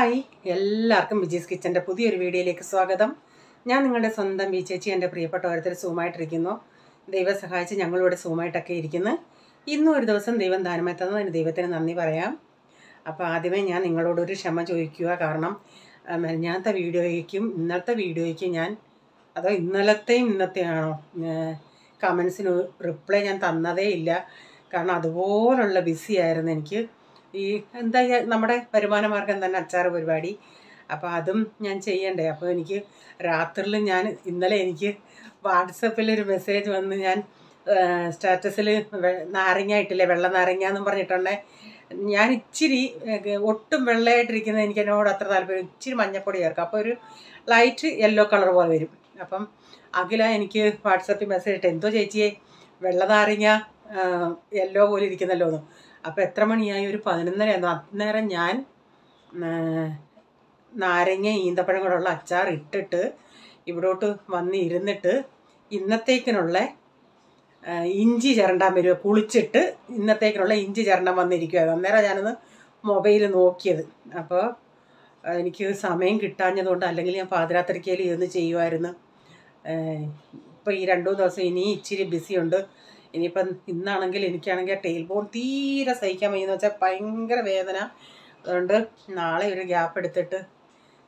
Hi എല്ലാവർക്കും വിജീസ് കിച്ചൻ്റെ പുതിയൊരു വീഡിയോയിലേക്ക് സ്വാഗതം. ഞാൻ നിങ്ങളുടെ സ്വന്തം വി ചേച്ചി. എൻ്റെ പ്രിയപ്പെട്ട ഓരോരുത്തർ സുഖമായിട്ടിരിക്കുന്നു. ദൈവം സഹായിച്ച് ഞങ്ങളിവിടെ സുഖമായിട്ടൊക്കെ ഇരിക്കുന്നു. ഇന്നും ഒരു ദിവസം ദൈവം ദാനമായി തന്നതിന് ദൈവത്തിന് നന്ദി പറയാം. അപ്പോൾ ആദ്യമേ ഞാൻ നിങ്ങളോടൊരു ക്ഷമ ചോദിക്കുക. കാരണം ഞാനത്തെ വീഡിയോയ്ക്കും ഇന്നലത്തെ വീഡിയോയ്ക്കും ഞാൻ അതോ ഇന്നലത്തെയും ഇന്നത്തെയാണോ കമൻസിന് റിപ്ലൈ ഞാൻ തന്നതേ ഇല്ല. കാരണം അതുപോലുള്ള ബിസി ആയിരുന്നു എനിക്ക്. ഈ എന്താ നമ്മുടെ വരുമാന മാർഗം തന്നെ അച്ചാർ പരിപാടി. അപ്പോൾ അതും ഞാൻ ചെയ്യണ്ടേ. അപ്പോൾ എനിക്ക് രാത്രിയിൽ ഇന്നലെ എനിക്ക് വാട്സപ്പിലൊരു മെസ്സേജ് വന്ന് ഞാൻ സ്റ്റാറ്റസിൽ നാരങ്ങ ഇട്ടില്ലേ, വെള്ള നാരങ്ങ എന്നും പറഞ്ഞിട്ടുണ്ടേ. ഞാൻ ഇച്ചിരി ഒട്ടും വെള്ളയായിട്ടിരിക്കുന്നത് എനിക്ക് എന്നോട് അത്ര താല്പര്യം. ഇച്ചിരി മഞ്ഞപ്പൊടി ചേർക്കും, അപ്പോൾ ഒരു ലൈറ്റ് യെല്ലോ കളർ പോലെ വരും. അപ്പം അഖില എനിക്ക് വാട്സപ്പിൽ മെസ്സേജ് ഇട്ട്, എന്തോ ചേച്ചിയെ വെള്ള നാരങ്ങ യെല്ലോ പോലെ ഇരിക്കുന്നല്ലോ എന്ന്. അപ്പോൾ എത്ര മണിയായി? ഒരു 11:30 ആയിരുന്നു. അന്നേരം ഞാൻ നാരങ്ങ ഈന്തപ്പഴം കൂടെയുള്ള അച്ചാർ ഇട്ടിട്ട് ഇവിടോട്ട് വന്ന് ഇരുന്നിട്ട് ഇന്നത്തേക്കിനുള്ള ഇഞ്ചി ചിരണ്ടാൻ വരുമോ, കുളിച്ചിട്ട് ഇന്നത്തേക്കിനുള്ള ഇഞ്ചി ചിരണ്ടാൻ വന്നിരിക്കുമായിരുന്നു. അന്നേരം ഞാനൊന്ന് മൊബൈൽ നോക്കിയത്. അപ്പോൾ എനിക്ക് സമയം കിട്ടാഞ്ഞതുകൊണ്ട്, അല്ലെങ്കിൽ ഞാൻ പാതിരാത്രിക്കയിൽ ഇരുന്ന് ചെയ്യുമായിരുന്നു. ഇപ്പോൾ ഈ 2-3 ദിവസം ഇനി ഇച്ചിരി ബിസിയുണ്ട്. ഇനിയിപ്പം എനിക്കാണെങ്കിൽ ടെയിൽ ബോൺ തീരെ സഹിക്കാൻ വയ്യെന്ന് വെച്ചാൽ ഭയങ്കര വേദന. അതുകൊണ്ട് നാളെ ഒരു ഗ്യാപ്പ് എടുത്തിട്ട്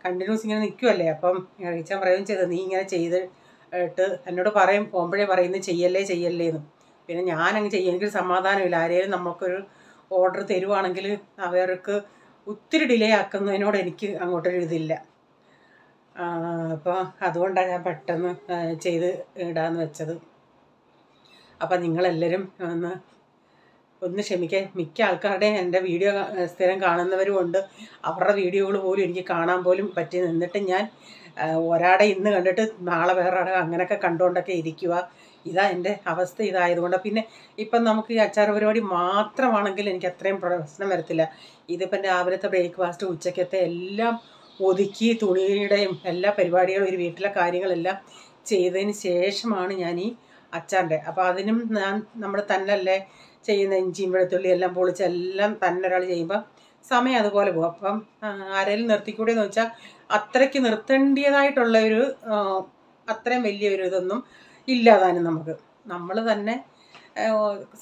കണ്ടിന്യൂസ് ഇങ്ങനെ നിൽക്കുമല്ലേ. അപ്പം ഞാൻ പറയുകയും ചെയ്തത്, നീ ഇങ്ങനെ ചെയ്തിട്ട് എന്നോട് പോകുമ്പോഴേ പറയുന്നത് ചെയ്യല്ലേ എന്ന്. പിന്നെ ഞാനങ്ങ് ചെയ്യും, എനിക്കൊരു സമാധാനമില്ല. ആരെയും നമുക്കൊരു ഓർഡർ തരുവാണെങ്കിൽ അവർക്ക് ഒത്തിരി ഡിലേ ആക്കുന്നതിനോട് എനിക്ക് അങ്ങോട്ടൊരു ഇതില്ല. അപ്പോൾ അതുകൊണ്ടാണ് ഞാൻ പെട്ടെന്ന് ചെയ്ത് ഇടാമെന്ന് വെച്ചത്. അപ്പം നിങ്ങളെല്ലാവരും ഒന്ന് ക്ഷമിക്കുക. മിക്ക ആൾക്കാരുടെയും എൻ്റെ വീഡിയോ സ്ഥിരം കാണുന്നവരും ഉണ്ട്. അവരുടെ വീഡിയോകൾ പോലും എനിക്ക് കാണാൻ പോലും പറ്റി. എന്നിട്ട് ഞാൻ ഒരാടെ ഇന്ന് കണ്ടിട്ട് നാളെ വേറെ ആടെ അങ്ങനെയൊക്കെ കണ്ടുകൊണ്ടൊക്കെ ഇരിക്കുക. ഇതാ എൻ്റെ അവസ്ഥ. ഇതായതുകൊണ്ട് പിന്നെ ഇപ്പം നമുക്ക് ഈ അച്ചാർ പരിപാടി മാത്രമാണെങ്കിൽ എനിക്ക് അത്രയും പ്രശ്നം വരത്തില്ല. ഇതിപ്പം രാവിലത്തെ ബ്രേക്ക്ഫാസ്റ്റ്, ഉച്ചക്കത്തെ എല്ലാം ഒതുക്കി തുണിയുടെയും എല്ലാ പരിപാടികളും ഒരു വീട്ടിലെ കാര്യങ്ങളെല്ലാം ചെയ്തതിന് ശേഷമാണ് ഞാൻ ഈ അച്ചാറിൻ്റെ. അപ്പോൾ അതിനും നമ്മൾ തന്നെയല്ലേ ചെയ്യുന്ന. ഇഞ്ചിയും വെളുത്തുള്ളി എല്ലാം പൊളിച്ച് എല്ലാം തന്നെ ഒരാൾ ചെയ്യുമ്പോൾ സമയം അതുപോലെ പോകും. അപ്പം ആരെങ്കിലും നിർത്തിക്കൂടെയെന്ന് വെച്ചാൽ അത്രയ്ക്ക് നിർത്തേണ്ടതായിട്ടുള്ള ഒരു അത്രയും വലിയൊരു ഇതൊന്നും ഇല്ലാതാനും നമുക്ക്. നമ്മൾ തന്നെ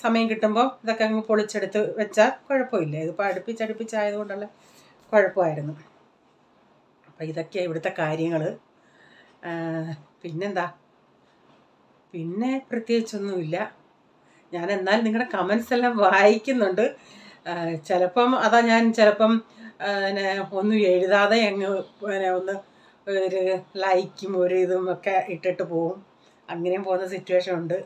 സമയം കിട്ടുമ്പോൾ ഇതൊക്കെ അങ്ങ് പൊളിച്ചെടുത്ത് വെച്ചാൽ കുഴപ്പമില്ല. ഇതിപ്പോൾ അടുപ്പിച്ചായതുകൊണ്ടുള്ള കുഴപ്പമായിരുന്നു. അപ്പം ഇതൊക്കെയാണ് ഇവിടുത്തെ കാര്യങ്ങൾ. പിന്നെന്താ, പിന്നെ പ്രത്യേകിച്ചൊന്നുമില്ല. ഞാൻ എന്നാലും നിങ്ങളുടെ കമൻസ് എല്ലാം വായിക്കുന്നുണ്ട്. ചിലപ്പം ഒന്നും എഴുതാതെ അങ്ങ് ഒന്ന് ഒരു ലൈക്കും ഒരു ഇതും ഒക്കെ ഇട്ടിട്ട് പോവും. അങ്ങനെയും പോകുന്ന സിറ്റുവേഷൻ ഉണ്ട്.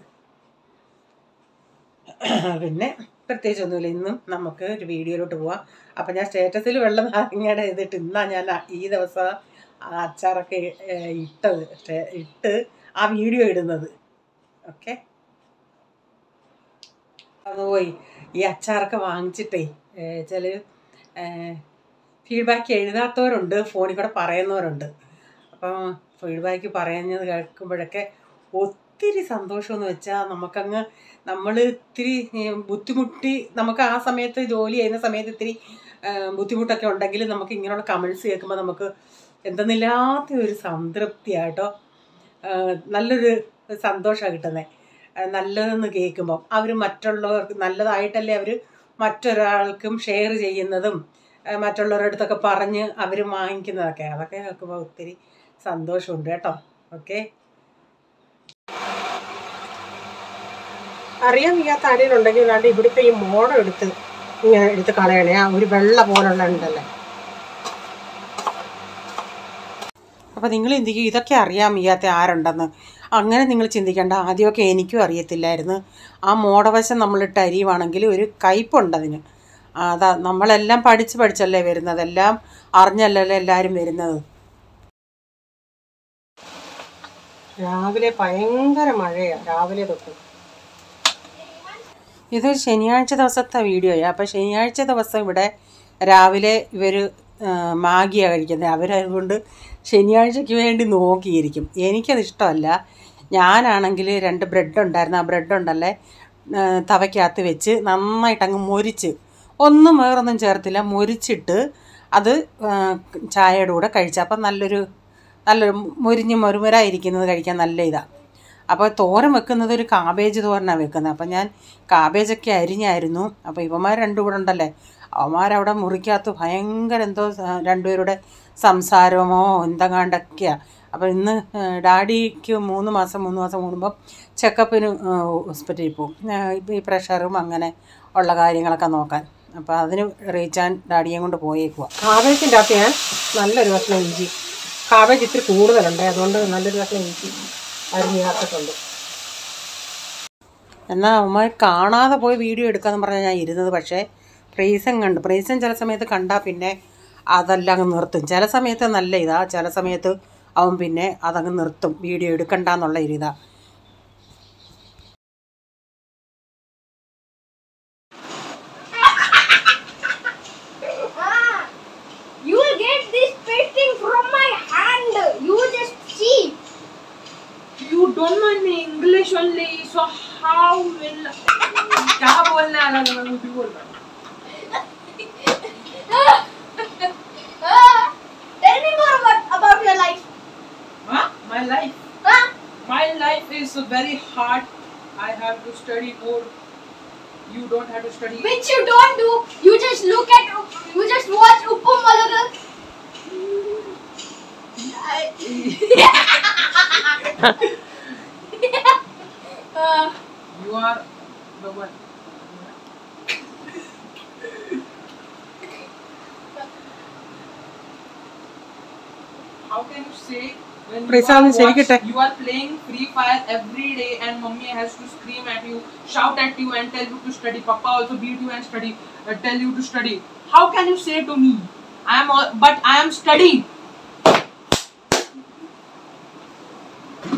പിന്നെ പ്രത്യേകിച്ചൊന്നുമില്ല. ഇന്നും നമുക്ക് ഒരു വീഡിയോയിലോട്ട് പോവാം. അപ്പം ഞാൻ സ്റ്റാറ്റസിൽ വെള്ളം നാരങ്ങയുടെ ഇതിട്ട് ഇന്നാണ് ഞാൻ ഈ ദിവസം അച്ചാറൊക്കെ ഇട്ട് ആ വീഡിയോ ഇടുന്നത്. ഓക്കെ, അതുപോയി ഈ അച്ചാറൊക്കെ വാങ്ങിച്ചിട്ടേ ചില ഫീഡ്ബാക്ക് എഴുതാത്തവരുണ്ട്, ഫോണിൽ കൂടെ പറയുന്നവരുണ്ട്. അപ്പം ഫീഡ്ബാക്ക് പറയുന്നത് കേൾക്കുമ്പോഴൊക്കെ ഒത്തിരി സന്തോഷമെന്ന് വെച്ചാൽ നമ്മൾ ഇത്തിരി ബുദ്ധിമുട്ടി, നമുക്ക് ആ സമയത്ത് ജോലി ചെയ്യുന്ന സമയത്ത് ഇത്തിരി ബുദ്ധിമുട്ടൊക്കെ ഉണ്ടെങ്കിൽ നമുക്ക് ഇങ്ങനെയുള്ള കമൻസ് കേൾക്കുമ്പോൾ നമുക്ക് എന്തെന്നില്ലാത്ത ഒരു സംതൃപ്തിയായിട്ടോ, നല്ലൊരു സന്തോഷമാണ് കിട്ടുന്നത്. നല്ലതെന്ന് കേൾക്കുമ്പം അവർ മറ്റുള്ളവർക്ക് നല്ലതായിട്ടല്ലേ അവർ മറ്റൊരാൾക്കും ഷെയർ ചെയ്യുന്നതും മറ്റുള്ളവരുടെ അടുത്തൊക്കെ പറഞ്ഞ് അവർ വാങ്ങിക്കുന്നതൊക്കെ. അതൊക്കെ കേൾക്കുമ്പോൾ ഒത്തിരി സന്തോഷമുണ്ട് കേട്ടോ. ഓക്കെ, അറിയാൻ വയ്യാത്ത ആരെങ്കിലും ഉണ്ടെങ്കിൽ അല്ലാണ്ട് ഇവിടുത്തെ ഈ മോഡം എടുത്ത് കളയണേ. ആ ഒരു വെള്ള പോലുള്ള ഉണ്ടല്ലേ. അപ്പോൾ നിങ്ങൾ ചിന്തിക്കും ഇതൊക്കെ അറിയാൻ വയ്യാത്ത ആരുണ്ടെന്ന്. അങ്ങനെ നിങ്ങൾ ചിന്തിക്കേണ്ട. ആദ്യമൊക്കെ എനിക്കും അറിയത്തില്ലായിരുന്നു. ആ മോടവശം നമ്മളിട്ട് അരിയുവാണെങ്കിൽ ഒരു കയ്പുണ്ട് അതിന്. അതാ നമ്മളെല്ലാം പഠിച്ചല്ലേ വരുന്നത്, എല്ലാം അറിഞ്ഞല്ലല്ലോ എല്ലാവരും വരുന്നത്. രാവിലെ ഭയങ്കര മഴയാണ്, രാവിലെ തൊട്ട്. ഇതൊരു ശനിയാഴ്ച ദിവസത്തെ വീഡിയോയാണ്. അപ്പോൾ ശനിയാഴ്ച ദിവസം ഇവിടെ രാവിലെ ഇവർ മാഗിയാണ് കഴിക്കുന്നത്. അവരതുകൊണ്ട് ശനിയാഴ്ചയ്ക്ക് വേണ്ടി നോക്കിയിരിക്കും. എനിക്കത് ഇഷ്ടമല്ല. ഞാനാണെങ്കിൽ 2 ബ്രെഡ് ഉണ്ടായിരുന്നു. ആ ബ്രെഡ് ഉണ്ടല്ലേ തവയ്ക്കകത്ത് വെച്ച് നന്നായിട്ടങ്ങ് മൊരിച്ച്, ഒന്നും വേറൊന്നും ചേർത്തില്ല, മൊരിച്ചിട്ട് അത് ചായയുടെ കൂടെ കഴിച്ചാൽ അപ്പം നല്ലൊരു മുരുമുരായിരിക്കുന്നത് കഴിക്കാൻ നല്ല ഇതാണ്. അപ്പോൾ തോരൻ വെക്കുന്നത് ഒരു കാബേജ് തോരനാണ് വെക്കുന്നത്. അപ്പം ഞാൻ കാബേജൊക്കെ അരിഞ്ഞായിരുന്നു. അപ്പോൾ ഇവന്മാർ രണ്ടും കൂടെ ഉണ്ടല്ലേ, അവന്മാരവിടെ മുറിക്കകത്ത് ഭയങ്കര എന്തോ രണ്ടുപേരുടെ സംസാരമോ എന്തെങ്ങാണ്ടൊക്കെയാണ്. അപ്പോൾ ഇന്ന് ഡാഡിക്ക് 3 മാസം കൂടുമ്പം ചെക്കപ്പിന് ഹോസ്പിറ്റലിൽ പോകും, ഈ പ്രഷറും അങ്ങനെ ഉള്ള കാര്യങ്ങളൊക്കെ നോക്കാൻ. അപ്പോൾ അതിന് റീച്ചാൻ ഡാഡിയെ കൊണ്ട് പോയേക്കുക. കാബേജിൻ്റെ അകത്ത് ഞാൻ നല്ലൊരു കഷ്ണം ഇഞ്ചി, കാബേജ് ഇത്തിരി കൂടുതലുണ്ട്, അതുകൊണ്ട് നല്ലൊരു കഷ്ണം ഇഞ്ചി അരിഞ്ഞ് ചേർത്തിട്ടുണ്ട്. എന്നാൽ അവന്മാർ കാണാതെ പോയി വീഡിയോ എടുക്കാമെന്ന് പറഞ്ഞാൽ ഞാൻ ഇരുന്നത്. പക്ഷേ പ്രൈസൻ ചില സമയത്ത് കണ്ടാൽ പിന്നെ അതെല്ലാം അങ്ങ് നിർത്തും. ചില സമയത്ത് നല്ല ഇതാ, ചില സമയത്ത് അവൻ പിന്നെ അതങ്ങ് നിർത്തും, video എടുക്കണ്ടെന്നുള്ള ഒരിതാ. You don't know in English only, so how will क्या बोलना है ना मैं भी बोल रहा हूँ. Tell me more about your life. Huh? My life. Huh? My life is very hard. I have to study more. You don't have to study. Which you don't do. You just watch Uppum Malagal. You are the one. How can you say when you are playing Free Fire every day and mommy has to scream at you, shout at you and tell you to study? Papa also beat you and tell you to study. How can you say to me, I am studying?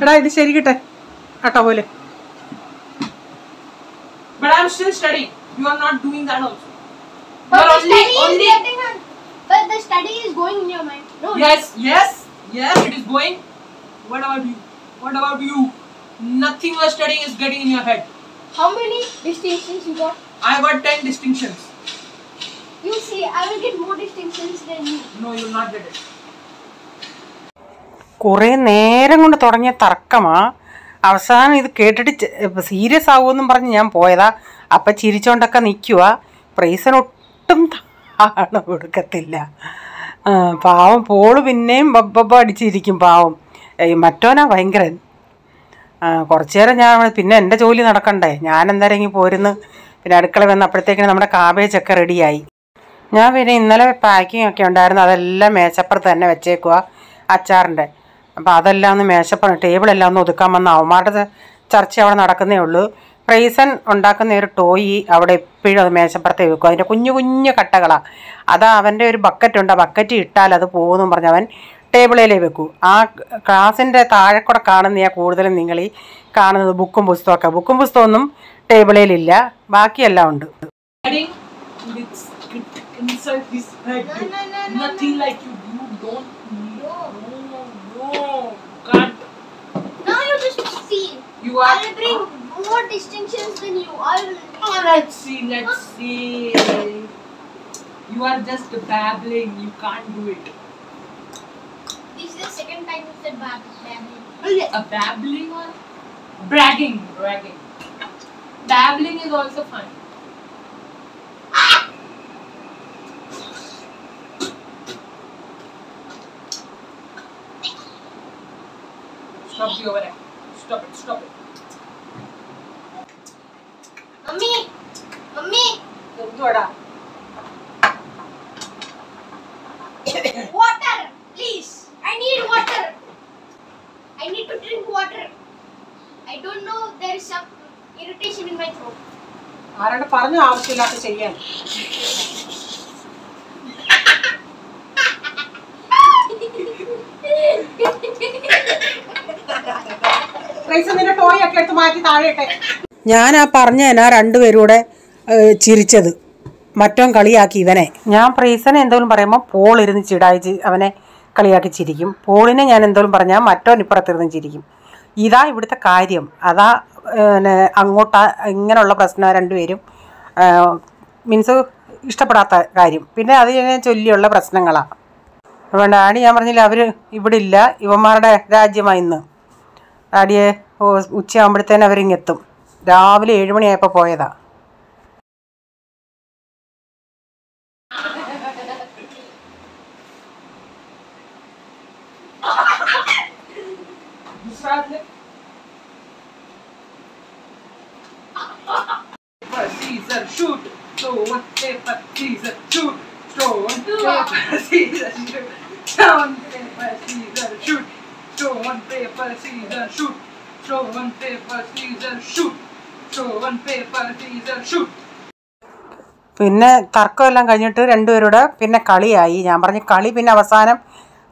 എടാ ഇത് ശരിക്കട്ടെ ആട്ടോ പോലെ. But I am still studying. You are not doing that also. But the study is going in your mind. No. Yes, it is going. What about you? Nothing you are studying is getting in your head. How many distinctions you got? I got 10 distinctions. You see, I will get more distinctions than you. No, you will not get it. കുറേ നേരം കൊണ്ട് തുടങ്ങിയ തർക്കമാണ്. അവസാനം ഇത് കേട്ടിട്ട് serious ആവുമെന്നും പറഞ്ഞ് ഞാൻ പോയതാ. അപ്പം ചിരിച്ചോണ്ടൊക്കെ നിൽക്കുക. പ്രൈസനൊട്ടും താണ കൊടുക്കത്തില്ല. പാവം പോള് പിന്നെയും ബബ്ബ അടിച്ചിരിക്കും പാവം. മറ്റോനാ ഭയങ്കരൻ. കുറച്ചു നേരം ഞാൻ പിന്നെ എൻ്റെ ജോലി നടക്കണ്ടേ, ഞാൻ എന്തായാലും പോരുന്നു. പിന്നെ അടുക്കള വന്നപ്പോഴത്തേക്കിന് നമ്മുടെ കാബേജൊക്കെ റെഡിയായി. ഞാൻ പിന്നെ ഇന്നലെ പാക്കിംഗ് ഒക്കെ ഉണ്ടായിരുന്നു, അതെല്ലാം മേശപ്പുറത്ത് തന്നെ വെച്ചേക്കുക അച്ചാറിൻ്റെ. അപ്പോൾ അതെല്ലാം ഒന്ന് ടേബിളെല്ലാം ഒന്ന് ഒതുക്കാൻ വന്ന അവന്മാരുടെ ചർച്ച അവിടെ നടക്കുന്നേ ഉള്ളൂ. പ്രൈസൻ ഉണ്ടാക്കുന്ന ഒരു ടോയ് അവിടെ എപ്പോഴും അത് മേശപ്പുറത്തേ വെക്കും. അതിൻ്റെ കുഞ്ഞു കുഞ്ഞു കട്ടകളാണ്. അതാ അവൻ്റെ ഒരു ബക്കറ്റുണ്ട്, ആ ബക്കറ്റ് ഇട്ടാൽ അത് പോകുമെന്നും പറഞ്ഞ് അവൻ ടേബിളിലേ വെക്കൂ. ആ ക്ലാസ്സിൻ്റെ താഴെക്കൂടെ കാണുന്ന കൂടുതലും നിങ്ങൾ ഈ കാണുന്നത് ബുക്കും പുസ്തകമൊന്നും ടേബിളിലില്ല, ബാക്കിയെല്ലാം ഉണ്ട്. Now you just see. I will bring more distinctions than you. Let's see. You are just babbling. You can't do it. This is the second time you said babbling. Babbling or bragging. Babbling is also fun. Stop the overacting. Stop it. Mummy. എന്തുവാടാ? Water, please. I need water. I need to drink water. I don't know, there is some irritation in my throat. ആരോട് പറഞ്ഞു ആവശ്യമില്ലാത്ത ചെയ്യാൻ? നിന്റെ toy ഒക്കെ എടുത്ത് മാറ്റി താഴെട്ടെ. ഞാൻ ആ പറഞ്ഞതിനാ രണ്ടുപേരൂടെ ചിരിച്ചത്. മറ്റവൻ കളിയാക്കി ഇവനെ. ഞാൻ പ്രൈസനെ എന്തോലും പറയുമ്പോൾ പോൾ ഇരുന്ന് ചിടായി അവനെ കളിയാക്കി ചിരിക്കും. പോളിനെ ഞാൻ എന്തോലും പറഞ്ഞാൽ മറ്റവൻ ഇപ്പുറത്തിരുന്ന് ചിരിക്കും. ഇതാ ഇവിടുത്തെ കാര്യം. അതാ അങ്ങോട്ടാ ഇങ്ങനെയുള്ള പ്രശ്നം രണ്ടുപേരും. മീൻസ് ഇഷ്ടപ്പെടാത്ത കാര്യം. പിന്നെ അതിനെ ചൊല്ലിയുള്ള പ്രശ്നങ്ങളാണ്. അതുകൊണ്ട് ഡാഡി ഞാൻ പറഞ്ഞില്ല അവർ ഇവിടെ ഇല്ല, ഇവന്മാരുടെ രാജ്യമായി ഇന്ന്. ഡാഡിയെ ഉച്ചയാകുമ്പോഴത്തേനും അവരിങ്ങെത്തും. രാവിലെ 7 മണിയായപ്പോൾ പോയതാണ്. Scissors, shoot. Stone, paper, scissors, shoot. Stone, paper, scissors, shoot. Stone, paper, scissors, shoot. Stone, paper, scissors, shoot. Stone, paper, scissors, shoot. Stone, paper, scissors, shoot. പിന്നെ തർക്കമെല്ലാം കഴിഞ്ഞിട്ട് രണ്ടുപേരുടെ പിന്നെ കളിയായി. ഞാൻ പറഞ്ഞു കളി പിന്നെ അവസാനം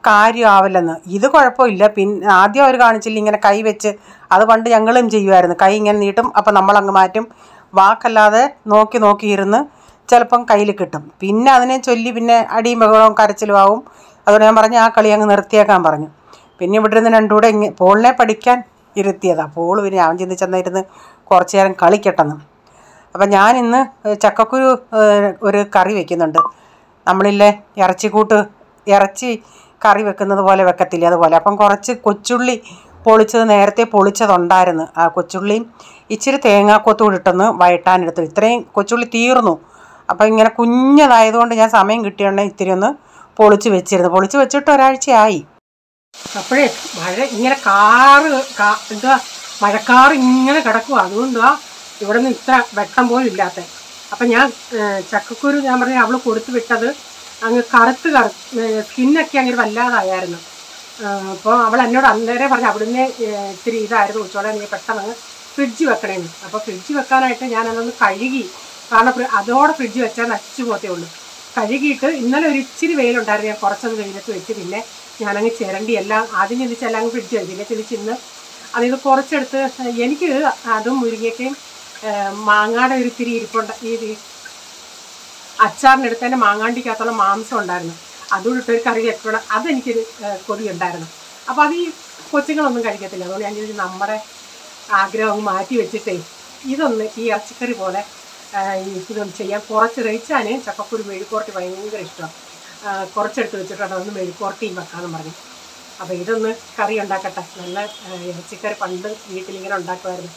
കാര്യമാവില്ലെന്ന്. ഇത് കുഴപ്പമില്ല. പിന്നെ ആദ്യം അവർ കാണിച്ചില്ല ഇങ്ങനെ കൈ വെച്ച്, അത് പണ്ട് ഞങ്ങളും ചെയ്യുമായിരുന്നു. കൈ ഇങ്ങനെ നീട്ടും, അപ്പം നമ്മളങ്ങ് മാറ്റും. വാക്കല്ലാതെ നോക്കി ഇരുന്ന് ചിലപ്പം കയ്യിൽ കിട്ടും. പിന്നെ അതിനെ ചൊല്ലി പിന്നെ അടിയും ബഹളവും കരച്ചിലും ആവും. അതുകൊണ്ട് ഞാൻ പറഞ്ഞു ആ കളി അങ്ങ് നിർത്തിയേക്കാൻ പറഞ്ഞു. പിന്നെ ഇവിടെ നിന്ന് രണ്ടുകൂടെ പോളിനെ പഠിക്കാൻ ഇരുത്തിയതാണ്. പോൾ പിന്നെ ഞാൻ ചിന്തിച്ചെന്നിരുന്ന് കുറച്ച് നേരം കളിക്കട്ടെന്ന്. അപ്പം ഞാനിന്ന് ചക്കക്കുരു ഒരു കറി വെക്കുന്നുണ്ട്. നമ്മളില്ലേ ഇറച്ചി കറി വെക്കുന്നത് പോലെ വെക്കത്തില്ല, അതുപോലെ. അപ്പം കുറച്ച് കൊച്ചുള്ളി നേരത്തെ പൊളിച്ചതുണ്ടായിരുന്നു. ആ കൊച്ചുള്ളിയും ഇച്ചിരി തേങ്ങാക്കൊത്തും കൂടി ഇട്ടൊന്ന് വഴട്ടാനെടുത്തു. ഇത്രയും കൊച്ചുള്ളി തീർന്നു. അപ്പം ഇങ്ങനെ കുഞ്ഞതായതുകൊണ്ട് ഞാൻ സമയം കിട്ടിയുണ്ടെങ്കിൽ ഇത്തിരി ഒന്ന് പൊളിച്ച് വെച്ചിട്ട് ഒരാഴ്ചയായി. അപ്പോഴേ ഇങ്ങനെ മഴക്കാറ് ഇങ്ങനെ കിടക്കുക. അതുകൊണ്ടാ ഇവിടെ നിന്ന് ഇത്ര വെട്ടം പോലും ഇല്ലാത്ത. അപ്പം ഞാൻ ചക്കക്കുരു ഞാൻ പറഞ്ഞ അവൾ കൊടുത്തു വിട്ടത് അങ്ങ് കറുത്ത് സ്കിന്നൊക്കെ അങ്ങനെ വല്ലാതായിരുന്നു. അപ്പോൾ അവൾ എന്നോട് അന്നേരം പറഞ്ഞു അവിടുന്ന് ഇത്തിരി ഇതായിരുന്നു, ഉച്ചോടെ നീ പെട്ടെന്ന് അങ്ങ് ഫ്രിഡ്ജ് വെക്കണേന്ന്. അപ്പോൾ ഫ്രിഡ്ജ് വെക്കാനായിട്ട് ഞാനതൊന്ന് കഴുകി, കാരണം അതോടെ ഫ്രിഡ്ജ് വെച്ചാൽ നശിച്ചു പോകത്തേ ഉള്ളൂ. കഴുകിയിട്ട് ഇന്നലെ ഒരു ഇച്ചിരി വെയിലുണ്ടായിരുന്നു, ഞാൻ കുറച്ചത് വെയിലത്ത് വെച്ച് പിന്നെ ഞാനങ്ങ് ചിരണ്ടി എല്ലാം ആദ്യം ചിന്തിച്ചെല്ലാം അങ്ങ് ഫ്രിഡ്ജ് വെച്ച്. പിന്നെ ചിന്തിച്ചിന്ന് അതിൽ കുറച്ചെടുത്ത് എനിക്ക് അതും മുരിങ്ങയ്ക്കയും മാങ്ങാടെ ഒരു ഇത്തിരി ഇരിപ്പുണ്ട്. ഈ അച്ചാറിനെടുത്ത് തന്നെ മാങ്ങാണ്ടിക്കകത്തുള്ള മാംസം ഉണ്ടായിരുന്നു, അതുകൊണ്ട് ഇട്ടൊരു കറി വെക്കണം. അതെനിക്കൊരു കൊതി ഉണ്ടായിരുന്നു. അപ്പോൾ അത് ഈ കൊച്ചുങ്ങളൊന്നും കഴിക്കത്തില്ല. അതുകൊണ്ട് ഞാൻ ചോദിച്ചു നമ്മുടെ ആഗ്രഹം മാറ്റി വെച്ചിട്ടേ ഇതൊന്ന് ഈ ഇറച്ചിക്കറി പോലെ ഇതൊന്ന് ചെയ്യാൻ. കുറച്ച് റയിച്ചാൽ ചക്കക്കുരു മെഴുക്കുവരട്ടി ഭയങ്കര ഇഷ്ടമാണ്. കുറച്ചെടുത്ത് വെച്ചിട്ടുണ്ട്, അതൊന്ന് മെഴുക്കുവരട്ടിയും വെക്കാമെന്ന് പറഞ്ഞു. അപ്പോൾ ഇതൊന്ന് കറി ഉണ്ടാക്കട്ടെ. നല്ല ഇറച്ചിക്കറി പണ്ട് വീട്ടിലിങ്ങനെ ഉണ്ടാക്കുമായിരുന്നു.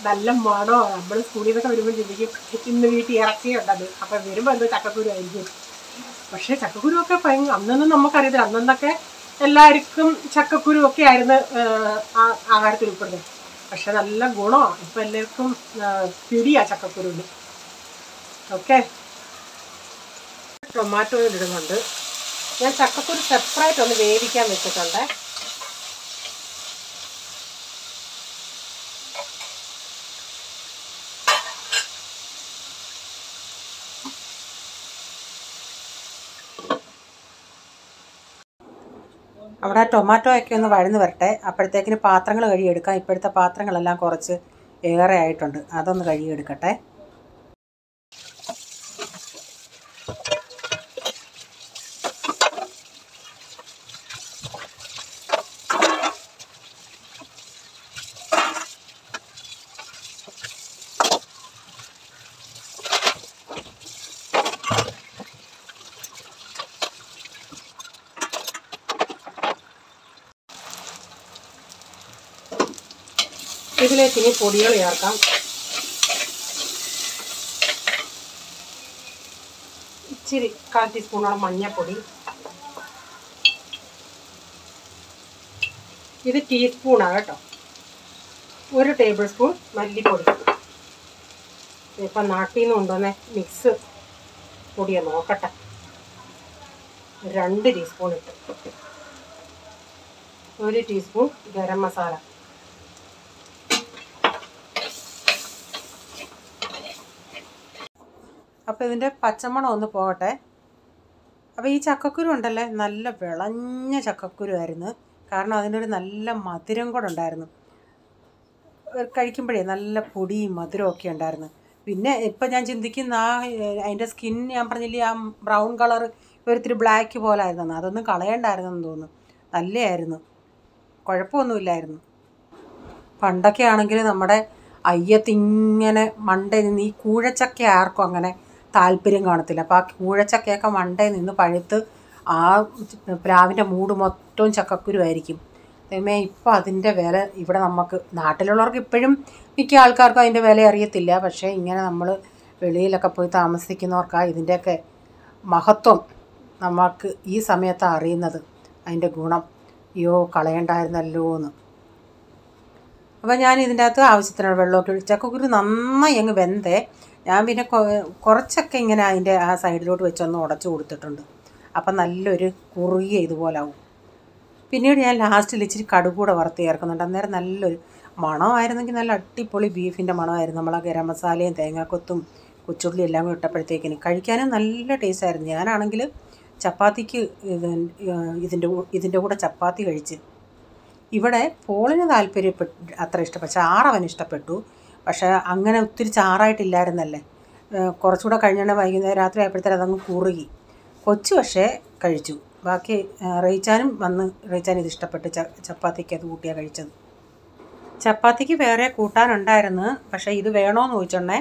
നല്ല മണോ. നമ്മൾ സ്കൂളിൽ നിന്നൊക്കെ വരുമ്പോൾ ചിന്തിക്കും ഇന്ന് വീട്ടിൽ ഇറച്ചിയുണ്ടത്. അപ്പം വരുമ്പോൾ എന്തോ ചക്കക്കുരു ആയിരിക്കും. പക്ഷേ ചക്കക്കുരുവൊക്കെ അന്നൊന്നും നമുക്കറിയത്തില്ല. അന്നൊക്കെ എല്ലാവർക്കും ചക്കക്കുരുവൊക്കെ ആയിരുന്നു ആഹാരത്തിൽ ഉൾപ്പെടുന്നത്. പക്ഷെ നല്ല ഗുണമാണ്. ഇപ്പം എല്ലാവർക്കും പിടിയാണ് ചക്കക്കുരുവിന്. ഓക്കെ, ടൊമാറ്റോ ഇടുന്നുണ്ട്. ഞാൻ ചക്കക്കുരു സെപ്പറേറ്റ് ഒന്ന് വേവിക്കാൻ വെച്ചിട്ടുണ്ട്. അവിടെ ടൊമാറ്റോ ഒക്കെ ഒന്ന് വഴന്ന് വരട്ടെ. അപ്പോഴത്തേക്കിന് പാത്രങ്ങൾ കഴുകിയെടുക്കാം. ഇപ്പോഴത്തെ പാത്രങ്ങളെല്ലാം കുറച്ച് ഏറെ ആയിട്ടുണ്ട്, അതൊന്ന് കഴുകിയെടുക്കട്ടെ. ഇതിലേക്ക് ഇനി പൊടികൾ ചേർക്കാം. ഇച്ചിരി 1/4 ടീസ്പൂണോളം മഞ്ഞൾപ്പൊടി. ഇത് ടീസ്പൂണാണ് കേട്ടോ. 1 ടേബിൾ സ്പൂൺ മല്ലിപ്പൊടി. ഇപ്പം നാട്ടിൽ നിന്ന് കൊണ്ടുവന്ന മിക്സ് പൊടിയാണ്, നോക്കട്ടെ. 2 ടീസ്പൂൺ ഇട്ട്. 1 ടീസ്പൂൺ ഗരം മസാല. അപ്പോൾ ഇതിൻ്റെ പച്ചമണം ഒന്ന് പോകട്ടെ. അപ്പോൾ ഈ ചക്കക്കുരു ഉണ്ടല്ലേ, നല്ല വിളഞ്ഞ ചക്കക്കുരു ആയിരുന്നു. കാരണം അതിനൊരു നല്ല മധുരം കൂടെ ഉണ്ടായിരുന്നു. കഴിക്കുമ്പോഴേ നല്ല പൊടിയും മധുരവും ഒക്കെ ഉണ്ടായിരുന്നു. പിന്നെ ഇപ്പം ഞാൻ ചിന്തിക്കുന്ന അതിൻ്റെ സ്കിൻ ഞാൻ പറഞ്ഞില്ലേ, ആ ബ്രൗൺ കളർ ഒരിത്തിരി ബ്ലാക്ക് പോലെ ആയിരുന്നു. അതൊന്നും കളയണ്ടായിരുന്നെന്ന് തോന്നുന്നു. നല്ലതായിരുന്നു, കുഴപ്പമൊന്നുമില്ലായിരുന്നു. പണ്ടൊക്കെ ആണെങ്കിൽ നമ്മുടെ അയ്യത്തിങ്ങനെ മണ്ടയിൽ നിന്ന് ഈ കൂഴച്ചക്ക ആർക്കും അങ്ങനെ താല്പര്യം കാണത്തില്ല. അപ്പോൾ ആ കൂഴച്ചക്കയൊക്കെ മണ്ടേ നിന്ന് പഴുത്ത് ആ പ്ലാവിൻ്റെ മൂട് മൊത്തവും ചക്കക്കുരുവായിരിക്കും. ദൈവമേ, ഇപ്പോൾ അതിൻ്റെ വില ഇവിടെ നമുക്ക് നാട്ടിലുള്ളവർക്ക് ഇപ്പോഴും മിക്ക ആൾക്കാർക്കും അതിൻ്റെ വില അറിയത്തില്ല. പക്ഷേ ഇങ്ങനെ നമ്മൾ വെളിയിലൊക്കെ പോയി താമസിക്കുന്നവർക്കാണ് ഇതിൻ്റെയൊക്കെ മഹത്വം നമുക്ക് ഈ സമയത്താണ് അറിയുന്നത്, അതിൻ്റെ ഗുണം. അയ്യോ കളയണ്ടായിരുന്നല്ലോ എന്ന്. അപ്പോൾ ഞാൻ ഇതിൻ്റെ അകത്ത് ആവശ്യത്തിനുള്ള വെള്ളമൊക്കെ ഒഴിച്ച് ചക്കക്കുരു നന്നായി അങ്ങ് വെന്തേ. ഞാൻ പിന്നെ കുറച്ചൊക്കെ ഇങ്ങനെ അതിൻ്റെ ആ സൈഡിലോട്ട് വെച്ചൊന്ന് ഉടച്ചു കൊടുത്തിട്ടുണ്ട്. അപ്പം നല്ലൊരു കുറുകിയ ഇതുപോലാവും. പിന്നീട് ഞാൻ ലാസ്റ്റിൽ ഇച്ചിരി കടുക് കൂടെ വറുത്ത് ചേർക്കുന്നുണ്ട്. അന്നേരം നല്ലൊരു മണമായിരുന്നെങ്കിൽ നല്ല അടിപൊളി ബീഫിൻ്റെ മണമായിരുന്നു. നമ്മൾ ആ ഗരം മസാലയും തേങ്ങാക്കൊത്തും കൊച്ചുള്ളി എല്ലാം കൂടി ഇട്ടപ്പോഴത്തേക്കിന് കഴിക്കാനും നല്ല ടേസ്റ്റായിരുന്നു. ഞാനാണെങ്കിൽ ചപ്പാത്തിക്ക് ഇതിൻ്റെ കൂടെ ചപ്പാത്തി കഴിച്ച്. ഇവിടെ പോളിന് അത്ര ഇഷ്ടപ്പെട്ടു, ചാറവന് ഇഷ്ടപ്പെട്ടു. പക്ഷേ അങ്ങനെ ഒത്തിരി ചാറായിട്ടില്ലായിരുന്നല്ലേ. കുറച്ചുകൂടെ കഴിഞ്ഞാൽ വൈകുന്നേരം രാത്രി ആയപ്പോഴത്തേനും അതങ്ങ് കുറുകി. കൊച്ചു പക്ഷേ കഴിച്ചു. ബാക്കി റേച്ചാൻ ഇത് ഇഷ്ടപ്പെട്ട് ചപ്പാത്തിക്ക് അത് കൂട്ടിയാണ് കഴിച്ചത്. ചപ്പാത്തിക്ക് വേറെ കൂട്ടാനുണ്ടായിരുന്നു, പക്ഷേ ഇത് വേണമെന്ന് ചോദിച്ചോണ്ടേ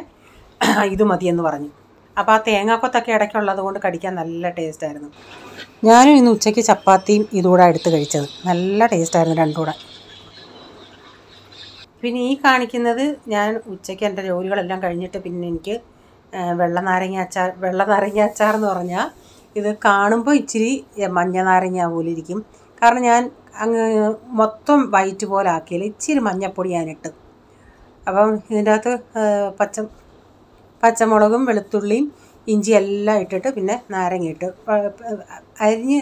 ഇത് മതിയെന്ന് പറഞ്ഞു. അപ്പോൾ ആ തേങ്ങാക്കൊത്തൊക്കെ ഇടയ്ക്കുള്ളത് കൊണ്ട് കടിക്കാൻ നല്ല ടേസ്റ്റായിരുന്നു. ഞാനും ഇന്ന് ഉച്ചയ്ക്ക് ചപ്പാത്തിയും ഇതുകൂടെ എടുത്ത് കഴിച്ചത്. നല്ല ടേസ്റ്റായിരുന്നു രണ്ടും കൂടെ. പിന്നെ ഈ കാണിക്കുന്നത് ഞാൻ ഉച്ചയ്ക്ക് എൻ്റെ ജോലികളെല്ലാം കഴിഞ്ഞിട്ട് പിന്നെ എനിക്ക് വെള്ള നാരങ്ങ അച്ചാർ എന്ന് പറഞ്ഞാൽ ഇത് കാണുമ്പോൾ ഇച്ചിരി മഞ്ഞ നാരങ്ങ പോലെ ഇരിക്കും. കാരണം ഞാൻ അങ്ങ് മൊത്തം വൈറ്റ് പോലെ ആക്കിയാൽ ഇച്ചിരി മഞ്ഞപ്പൊടി ഞാനിട്ട്. അപ്പം ഇതിൻ്റെ അകത്ത് പച്ചമുളകും വെളുത്തുള്ളിയും ഇഞ്ചി എല്ലാം ഇട്ടിട്ട് പിന്നെ നാരങ്ങ ഇട്ട് അരിഞ്ഞ്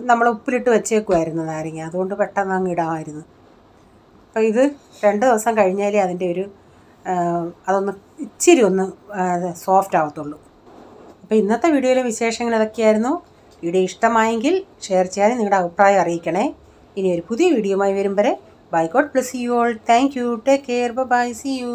നമ്മൾ ഉപ്പിലിട്ട് വെച്ചേക്കുമായിരുന്നു നാരങ്ങ. അതുകൊണ്ട് പെട്ടെന്ന് അങ്ങ് ഇടാമായിരുന്നു. അപ്പോൾ ഇത് 2 ദിവസം കഴിഞ്ഞാലേ അതിൻ്റെ അതൊന്ന് ഇച്ചിരി ഒന്ന് സോഫ്റ്റ് ആവത്തുള്ളൂ. അപ്പോൾ ഇന്നത്തെ വീഡിയോയിലെ വിശേഷങ്ങൾ ഇതൊക്കെയായിരുന്നു. വീഡിയോ ഇഷ്ടമായെങ്കിൽ ഷെയർ ചെയ്യാനും നിങ്ങളുടെ അഭിപ്രായം അറിയിക്കണേ. ഇനി ഒരു പുതിയ വീഡിയോയുമായി വരും വരെ bye God bless you all. Thank you. Take care. Bye. See U.